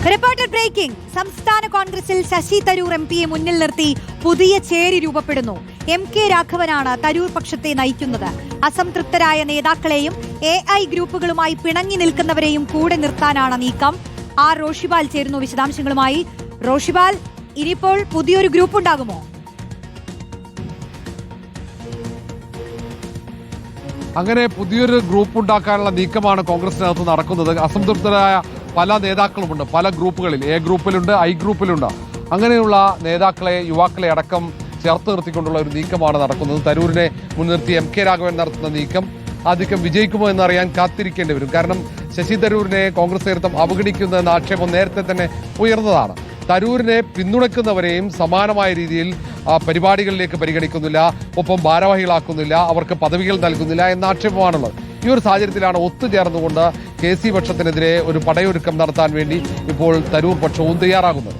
Reporter breaking. സംസ്ഥാന കോൺഗ്രസിൽ ശശി തരൂർ എംപിയെ മുന്നിൽ നിർത്തി പുതിയ ചേരി രൂപപ്പെടുന്നു. MK രാഘവനാണ് തരൂർ പക്ഷത്തെ നയിക്കുന്നത്. അസംതൃപ്തരായ നേതാക്കളെയും AI ഗ്രൂപ്പുകളുമായി പിണങ്ങി നിൽക്കുന്നവരെയും കൂടെ നിർത്താനാണ് നീക്കം. റോഷിബാൽ ചേരുന്നു വിശദാംശങ്ങളുമായി. റോഷിബാൽ, ഇനിയിപ്പോൾ പുതിയൊരു ഗ്രൂപ്പ് ഉണ്ടാകുമോ? അങ്ങനെ പുതിയൊരു ഗ്രൂപ്പ് ഉണ്ടാക്കാനുള്ള നീക്കമാണ് കോൺഗ്രസിനകത്ത് നടക്കുന്നത്. അസംതൃപ്തരായ പല നേതാക്കളുമുണ്ട്, പല ഗ്രൂപ്പുകളിൽ. A ഗ്രൂപ്പിലുണ്ട്, I ഗ്രൂപ്പിലുണ്ട്. അങ്ങനെയുള്ള നേതാക്കളെ, യുവാക്കളെ അടക്കം ചേർത്ത് നിർത്തിക്കൊണ്ടുള്ള ഒരു നീക്കമാണ് നടക്കുന്നത്. തരൂരിനെ മുൻനിർത്തി MK രാഘവൻ നടത്തുന്ന നീക്കം ആദ്യം വിജയിക്കുമോ എന്നറിയാൻ കാത്തിരിക്കേണ്ടി വരും. കാരണം ശശി തരൂരിനെ കോൺഗ്രസ് നേതൃത്വം അവഗണിക്കുന്നു എന്ന ആക്ഷേപം നേരത്തെ തന്നെ ഉയർന്നതാണ്. തരൂരിനെ പിന്തുണയ്ക്കുന്നവരെയും സമാനമായ രീതിയിൽ പരിപാടികളിലേക്ക് പരിഗണിക്കുന്നില്ല, ഒപ്പം ഭാരവാഹികളാക്കുന്നില്ല, അവർക്ക് പദവികൾ നൽകുന്നില്ല എന്ന ആക്ഷേപമാണുള്ളത്. ഈ ഒരു സാഹചര്യത്തിലാണ് ഒത്തുചേർന്നുകൊണ്ട് KC പക്ഷത്തിനെതിരെ ഒരു പടയൊരുക്കം നടത്താൻ വേണ്ടി ഇപ്പോൾ തരൂർ പക്ഷവും തയ്യാറാകുന്നത്.